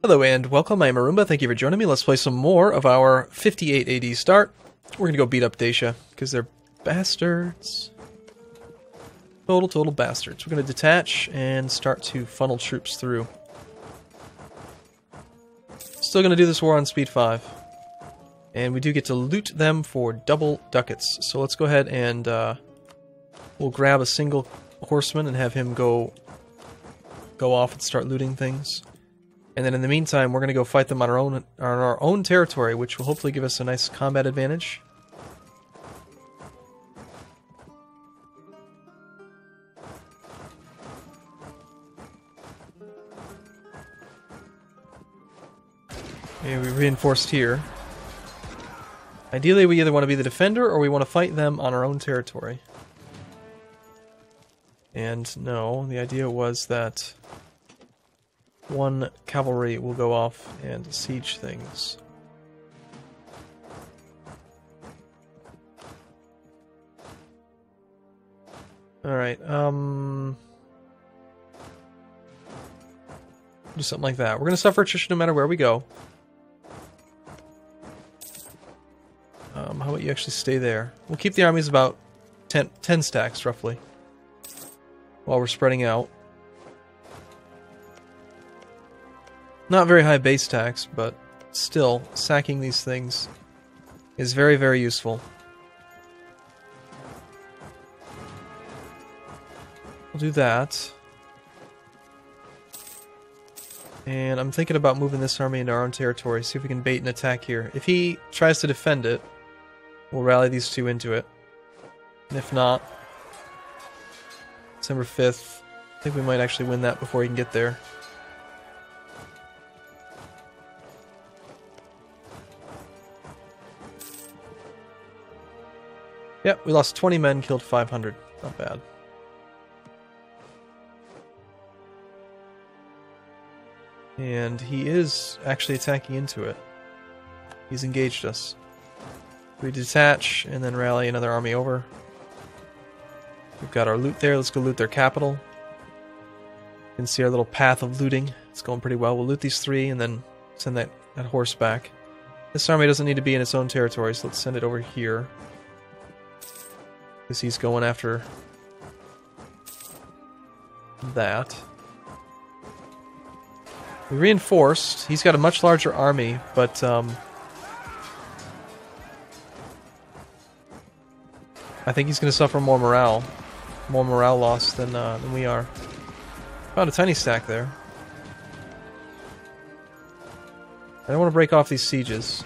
Hello and welcome, I'm Arumba, thank you for joining me. Let's play some more of our 58 AD start. We're gonna go beat up Dacia, because they're bastards. Total bastards. We're gonna detach and start to funnel troops through. Still gonna do this war on speed 5. And we do get to loot them for double ducats. So let's go ahead and we'll grab a single horseman and have him go off and start looting things. And then in the meantime, we're going to go fight them on our own territory, which will hopefully give us a nice combat advantage. Okay, we reinforced here. Ideally, we either want to be the defender or we want to fight them on our own territory. And no, the idea was that one cavalry will go off and siege things. Alright, do something like that. We're gonna suffer attrition no matter where we go. How about you actually stay there? We'll keep the armies about 10 stacks, roughly, while we're spreading out. Not very high base tax, but still, sacking these things is very, very useful. We'll do that. And I'm thinking about moving this army into our own territory, see if we can bait an attack here. If he tries to defend it, we'll rally these two into it. And if not, December 5th, I think we might actually win that before he can get there. Yep, we lost 20 men, killed 500. Not bad. And he is actually attacking into it. He's engaged us. We detach and then rally another army over. We've got our loot there. Let's go loot their capital. You can see our little path of looting. It's going pretty well. We'll loot these three and then send that horse back. This army doesn't need to be in its own territory, so let's send it over here. Because he's going after that. We reinforced. He's got a much larger army, but I think he's going to suffer more morale loss than we are. Found a tiny stack there. I don't want to break off these sieges.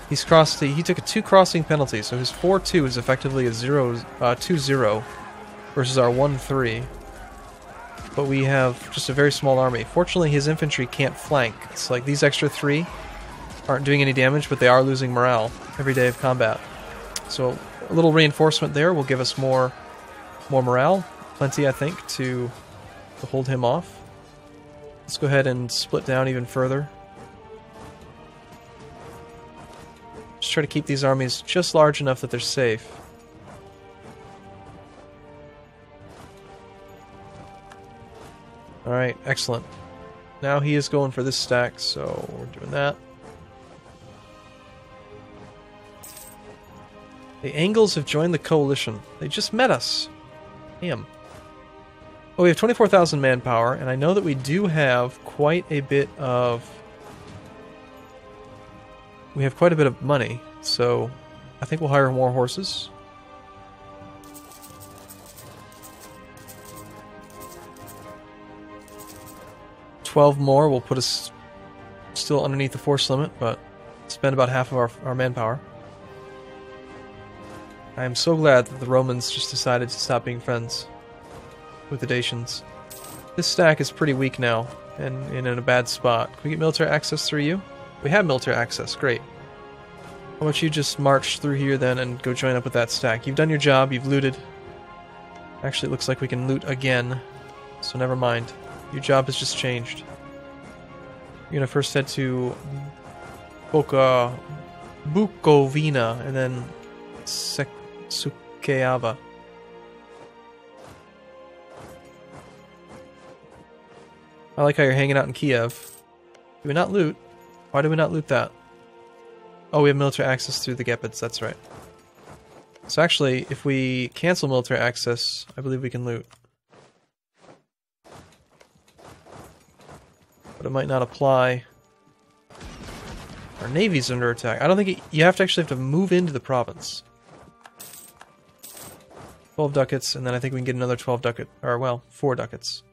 He's crossed. He took a 2 crossing penalty, so his 4-2 is effectively a 2-0 versus our 1-3. But we have just a very small army. Fortunately, his infantry can't flank. It's like these extra 3 aren't doing any damage, but they are losing morale every day of combat. So a little reinforcement there will give us more morale. Plenty, I think, to hold him off. Let's go ahead and split down even further. Just try to keep these armies just large enough that they're safe. Alright, excellent. Now he is going for this stack, so we're doing that. The Angles have joined the coalition. They just met us. Damn. Oh, we have 24,000 manpower, and I know that we do have quite a bit of... We have quite a bit of money, so I think we'll hire more horses. $12 more will put us still underneath the force limit, but spend about half of our manpower. I am so glad that the Romans just decided to stop being friends with the Dacians. This stack is pretty weak now, and in a bad spot. Can we get military access through you? We have military access, great. How about you just march through here then and go join up with that stack? You've done your job, you've looted. Actually, it looks like we can loot again, so never mind. Your job has just changed. You're gonna first head to Bukovina and then Suceava. I like how you're hanging out in Kiev. Do we not loot? Why do we not loot that? Oh, we have military access through the Gepids, that's right. So actually, if we cancel military access, I believe we can loot. But it might not apply. Our navy's under attack. I don't think you actually have to move into the province. 12 ducats, and then I think we can get another 12 ducat, or well, 4 ducats.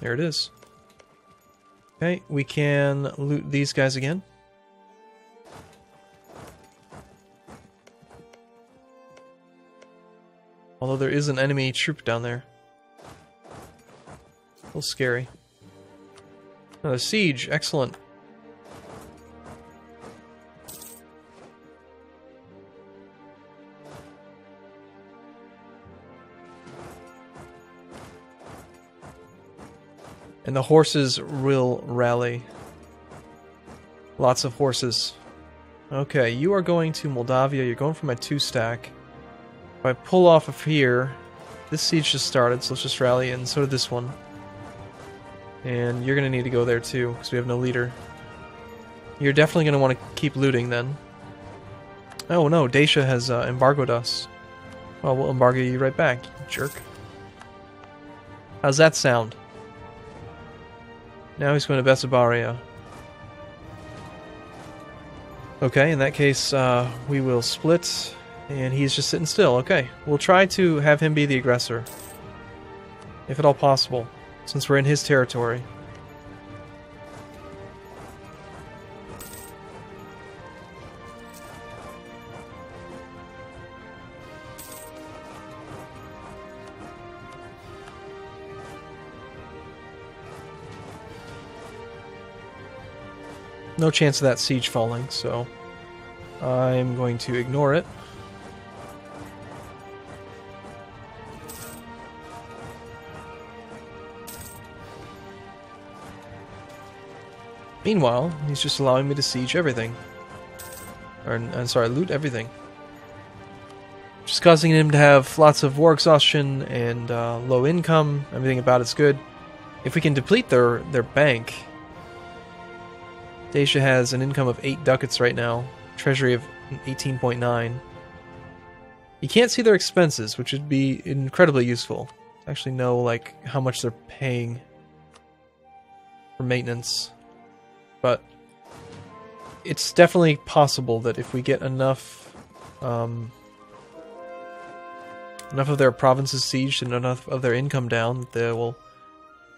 There it is. Okay, we can loot these guys again. Although there is an enemy troop down there. A little scary. Another siege, excellent. And the horses will rally. Lots of horses. Okay, you are going to Moldavia. You're going for my 2-stack. If I pull off of here, this siege just started, so let's just rally, and so did this one. And you're going to need to go there too, because we have no leader. You're definitely going to want to keep looting then. Oh no, Dacia has embargoed us. Well, we'll embargo you right back, you jerk. How's that sound? Now he's going to Bessabaria. Okay, in that case, we will split, and he's just sitting still. Okay, we'll try to have him be the aggressor, if at all possible, since we're in his territory. No chance of that siege falling, so I'm going to ignore it. Meanwhile, he's just allowing me to siege everything. Or, I'm sorry, loot everything. Just causing him to have lots of war exhaustion and low income. Everything about it's good. If we can deplete their bank... Dacia has an income of 8 ducats right now, treasury of 18.9. You can't see their expenses, which would be incredibly useful. To actually know like how much they're paying for maintenance. But it's definitely possible that if we get enough enough of their provinces sieged and enough of their income down, they will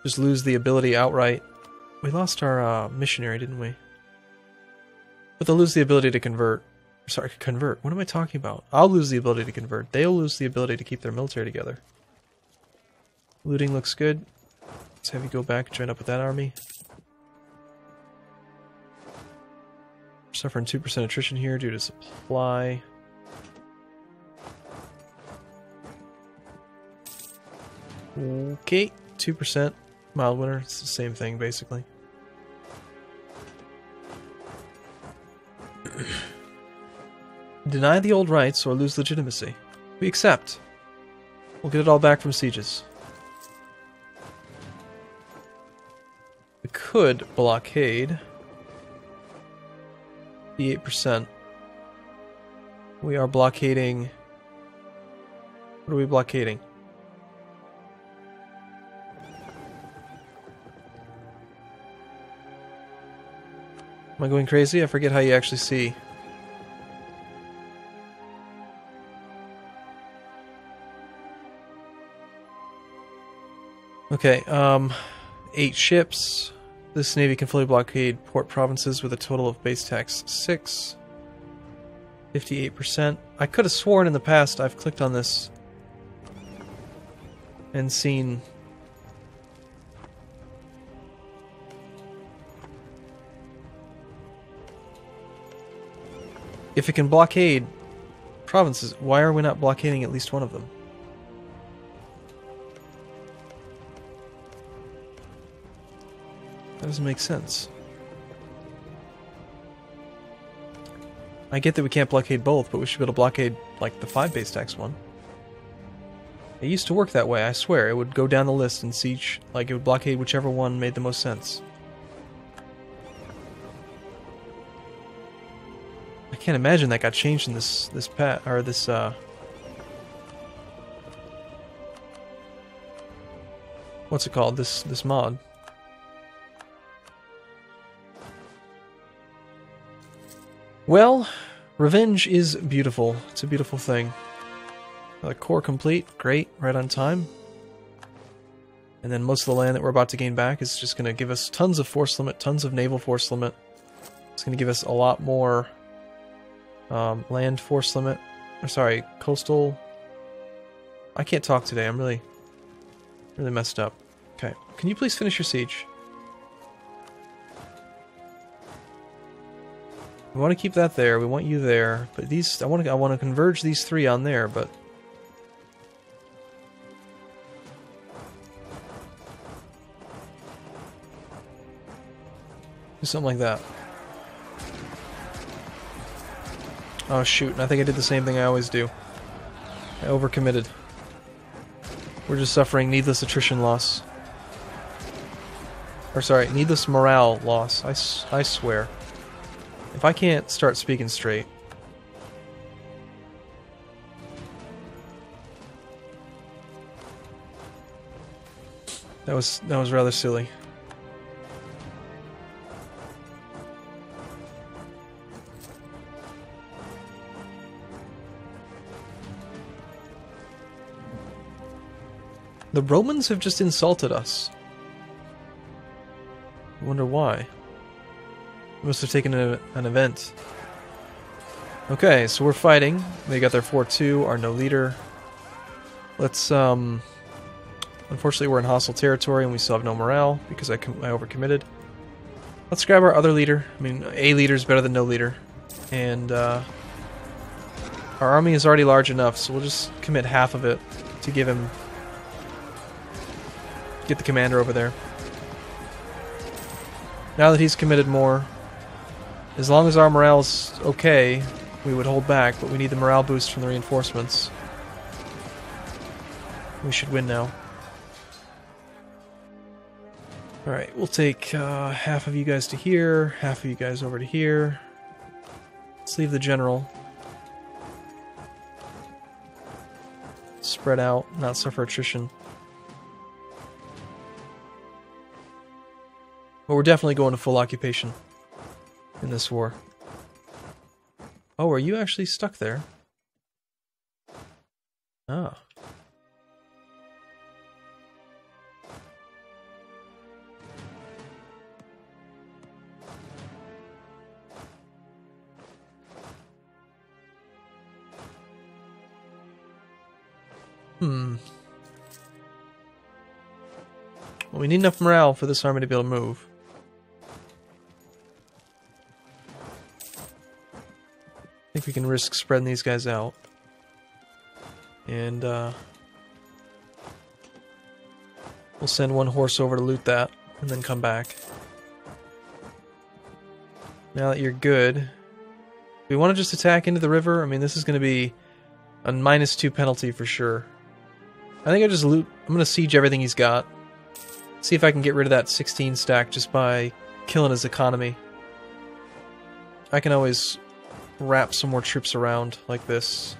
just lose the ability outright. We lost our missionary, didn't we? But they'll lose the ability to convert. Sorry, convert. What am I talking about? I'll lose the ability to convert. They'll lose the ability to keep their military together. Looting looks good. Let's have you go back and join up with that army. We're suffering 2% attrition here due to supply. Okay, 2%. Mild winter. It's the same thing, basically. Deny the old rights or lose legitimacy. We accept. We'll get it all back from sieges. We could blockade. 58%. We are blockading. What are we blockading? Am I going crazy? I forget how you actually see. Okay, 8 ships. This navy can fully blockade port provinces with a total of base tax 6. 58%. I could have sworn in the past I've clicked on this and seen... If it can blockade provinces, why are we not blockading at least one of them? That doesn't make sense. I get that we can't blockade both, but we should be able to blockade, like, the 5 base tax one. It used to work that way, I swear. It would go down the list and siege, like it would blockade whichever one made the most sense. I can't imagine that got changed in this what's it called? This mod. Well, revenge is beautiful. It's a beautiful thing. Core complete, great, right on time. And then most of the land that we're about to gain back is just going to give us tons of force limit, tons of naval force limit. It's going to give us a lot more land force limit. Or sorry, coastal. I can't talk today. I'm really messed up. Okay, can you please finish your siege? We want to keep that there. We want you there, but these I want to converge these three on there, but. Do something like that. Oh shoot, and I think I did the same thing I always do. I overcommitted. We're just suffering needless attrition loss. Or sorry, needless morale loss, I swear. If I can't start speaking straight... That was rather silly. The Romans have just insulted us. I wonder why. They must have taken an event. Okay, so we're fighting. They got their 4-2, our no leader. Let's, unfortunately we're in hostile territory and we still have no morale because I overcommitted. Let's grab our other leader. I mean, a leader is better than no leader. And, our army is already large enough, so we'll just commit half of it to give him... Get the commander over there. Now that he's committed more, as long as our morale's okay, we would hold back, but we need the morale boost from the reinforcements. We should win now. Alright, we'll take half of you guys to here, half of you guys over to here. Let's leave the general. Spread out, not suffer attrition. But we're definitely going to full occupation in this war. Oh, are you actually stuck there? Ah. Well, we need enough morale for this army to be able to move. I think we can risk spreading these guys out. And, we'll send one horse over to loot that, and then come back. Now that you're good, do we want to just attack into the river? I mean, this is going to be a -2 penalty for sure. I think I just loot... I'm going to siege everything he's got. See if I can get rid of that 16 stack just by killing his economy. I can always wrap some more troops around like this.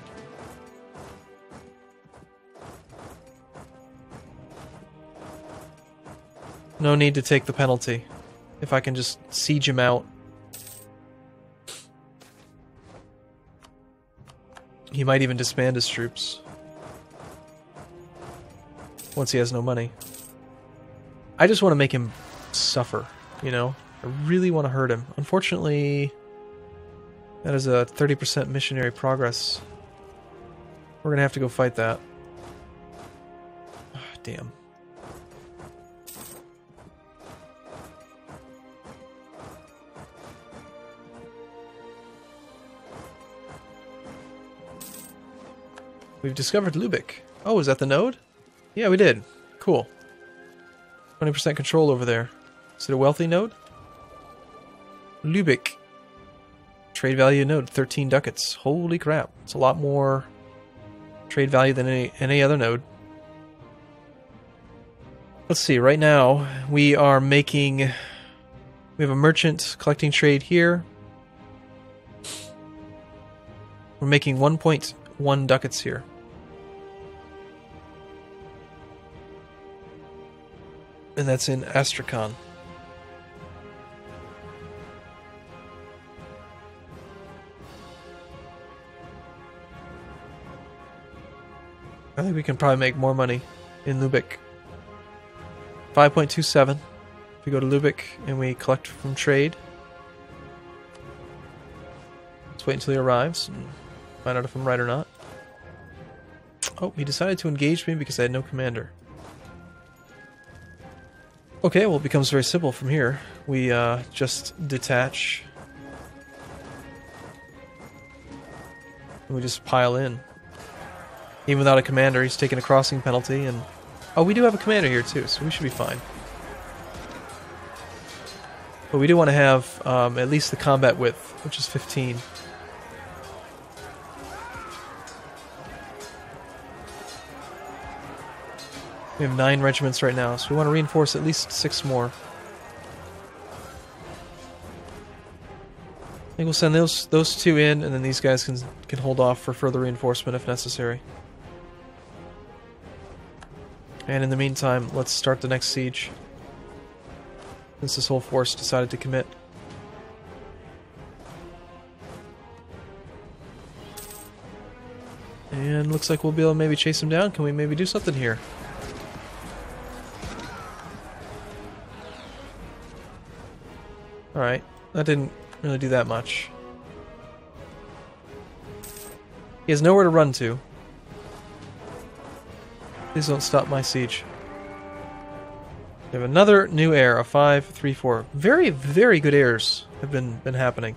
No need to take the penalty. If I can just siege him out. He might even disband his troops. Once he has no money. I just want to make him suffer, you know? I really want to hurt him. Unfortunately, that is a 30% missionary progress. We're going to have to go fight that. Oh, damn. We've discovered Lubeck. Oh, is that the node? Yeah, we did. Cool. 20% control over there. Is it a wealthy node? Lubeck. Trade value node, 13 ducats. Holy crap. It's a lot more trade value than any other node. Let's see, right now we are making... We have a merchant collecting trade here. We're making 1.1 ducats here. And that's in Astrakhan. I think we can probably make more money in Lubeck. 5.27. If we go to Lubeck and we collect from trade. Let's wait until he arrives and find out if I'm right or not. Oh, he decided to engage me because I had no commander. Okay, well it becomes very simple from here. We just detach. And we just pile in. Even without a commander, he's taking a crossing penalty, and... Oh, we do have a commander here too, so we should be fine. But we do want to have at least the combat width, which is 15. We have 9 regiments right now, so we want to reinforce at least 6 more. I think we'll send those 2 in, and then these guys can hold off for further reinforcement if necessary. And in the meantime, let's start the next siege. Since this whole force decided to commit. And looks like we'll be able to maybe chase him down. Can we maybe do something here? Alright, that didn't really do that much. He has nowhere to run to. Please don't stop my siege. We have another new heir, a 5-3-4. Very, very good heirs have been happening.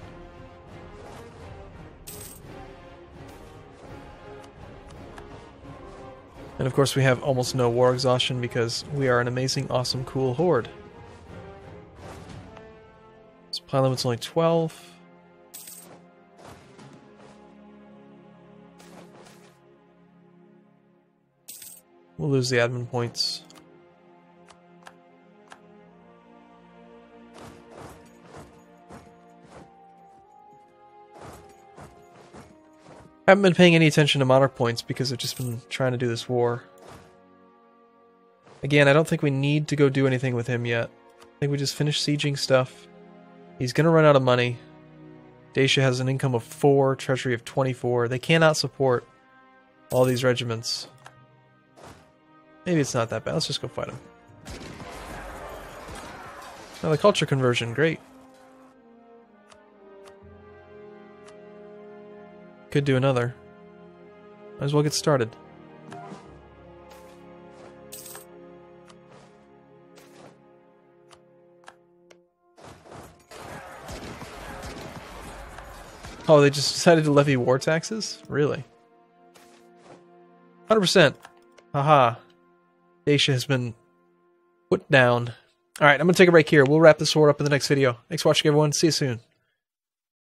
And of course we have almost no war exhaustion because we are an amazing, awesome, cool horde. Supply limit's only 12. We'll lose the admin points. I haven't been paying any attention to monarch points because I've just been trying to do this war. Again, I don't think we need to go do anything with him yet. I think we just finish sieging stuff. He's gonna run out of money. Dacia has an income of 4, treasury of 24. They cannot support all these regiments. Maybe it's not that bad. Let's just go fight him. Oh, the culture conversion. Great. Could do another. Might as well get started. Oh, they just decided to levy war taxes? Really? 100%. Haha. Dacia has been put down. Alright, I'm going to take a break here. We'll wrap this war up in the next video. Thanks for watching, everyone. See you soon.